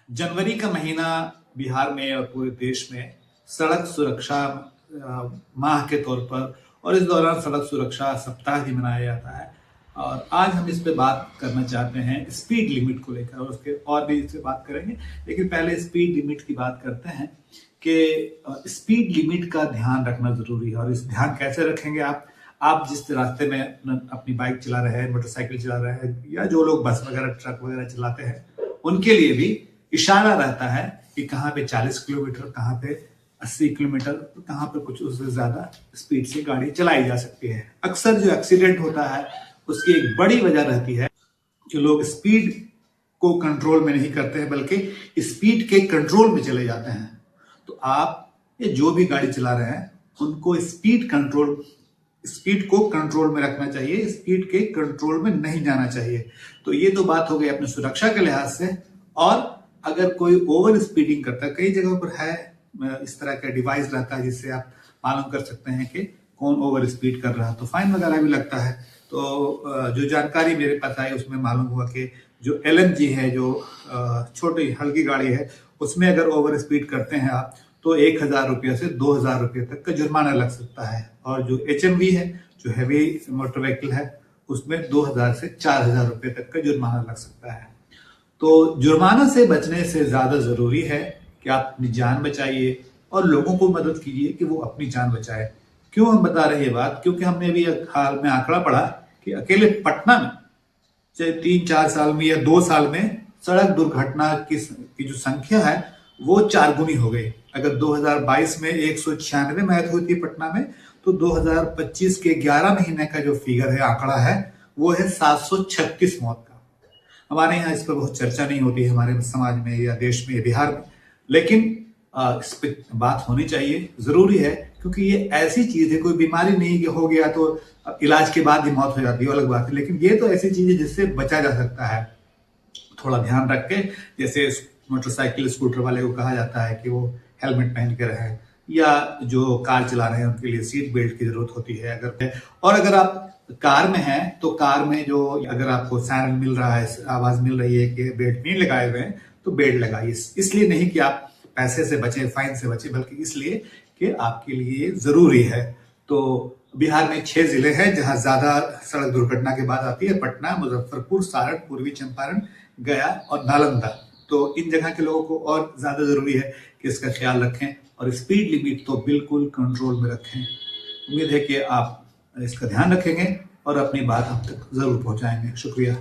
जनवरी का महीना बिहार में और पूरे देश में सड़क सुरक्षा माह के तौर पर और इस दौरान सड़क सुरक्षा सप्ताह भी मनाया जाता है। और आज हम इस पे बात करना चाहते हैं स्पीड लिमिट को लेकर, और उसके और भी इस पे बात करेंगे, लेकिन पहले स्पीड लिमिट की बात करते हैं कि स्पीड लिमिट का ध्यान रखना जरूरी है। और इस ध्यान कैसे रखेंगे? आप जिस रास्ते में अपनी बाइक चला रहे हैं, मोटरसाइकिल चला रहे हैं, या जो लोग बस वगैरह ट्रक वगैरह चलाते हैं, उनके लिए भी इशारा रहता है कि कहाँ पे 40 किलोमीटर, कहाँ पे 80 किलोमीटर, कहाँ पे कुछ उससे ज्यादा स्पीड से गाड़ी चलाई जा सकती है। अक्सर जो एक्सीडेंट होता है उसकी एक बड़ी वजह रहती है कि लोग स्पीड को कंट्रोल में नहीं करते हैं, बल्कि स्पीड के कंट्रोल में चले जाते हैं। तो आप ये जो भी गाड़ी चला रहे हैं उनको स्पीड को कंट्रोल में रखना चाहिए, स्पीड के कंट्रोल में नहीं जाना चाहिए। तो ये तो बात हो गई अपनी सुरक्षा के लिहाज से। और अगर कोई ओवर स्पीडिंग करता है, कई जगहों पर है इस तरह का डिवाइस रहता है जिससे आप मालूम कर सकते हैं कि कौन ओवर स्पीड कर रहा है, तो फाइन वगैरह भी लगता है। तो जो जानकारी मेरे पास आई उसमें मालूम हुआ कि जो LMG है, जो छोटी हल्की गाड़ी है, उसमें अगर ओवर स्पीड करते हैं आप तो 1,000 रुपये से 2,000 रुपये तक का जुर्माना लग सकता है। और जो HMV है, जो हैवी मोटर व्हीकल है, उसमें 2,000 से 4,000 रुपये तक का जुर्माना लग सकता है। तो जुर्माना से बचने से ज्यादा जरूरी है कि आप अपनी जान बचाइए और लोगों को मदद कीजिए कि वो अपनी जान बचाए। क्यों हम बता रहे हैं ये बात? क्योंकि हमने अभी हाल में आंकड़ा पढ़ा कि अकेले पटना में चाहे 3-4 साल में या 2 साल में सड़क दुर्घटना की जो संख्या है वो 4 गुनी हो गई। अगर 2022 में 196 मौत हुई थी पटना में, तो 2025 के 11 महीने का जो फिगर है, आंकड़ा है, वो है 736 मौत का। हमारे यहाँ इस पर बहुत चर्चा नहीं होती है, हमारे समाज में या देश में या बिहार में, लेकिन इस पर बात होनी चाहिए, जरूरी है। क्योंकि ये ऐसी चीज है, कोई बीमारी नहीं कि हो गया तो इलाज के बाद ही मौत हो जाती है, अलग बात है, लेकिन ये तो ऐसी चीज है जिससे बचा जा सकता है। थोड़ा ध्यान रख के, जैसे मोटरसाइकिल स्कूटर वाले को कहा जाता है कि वो हेलमेट पहन के रहे, या जो कार चला रहे हैं उनके लिए सीट बेल्ट की जरूरत होती है। अगर आप कार में हैं तो कार में जो अगर आपको सायरन मिल रहा है, आवाज मिल रही है कि बेल्ट नहीं लगाए हुए हैं, तो बेल्ट लगाइए। इसलिए नहीं कि आप पैसे से बचे, फाइन से बचे, बल्कि इसलिए कि आपके लिए जरूरी है। तो बिहार में 6 जिले हैं जहां ज्यादा सड़क दुर्घटना के बाद आती है: पटना, मुजफ्फरपुर, सारण, पूर्वी चंपारण, गया और नालंदा। तो इन जगह के लोगों को और ज्यादा जरूरी है कि इसका ख्याल रखें और स्पीड लिमिट तो बिल्कुल कंट्रोल में रखें। उम्मीद है कि आप इसका ध्यान रखेंगे और अपनी बात हम तक जरूर पहुंचाएंगे। शुक्रिया।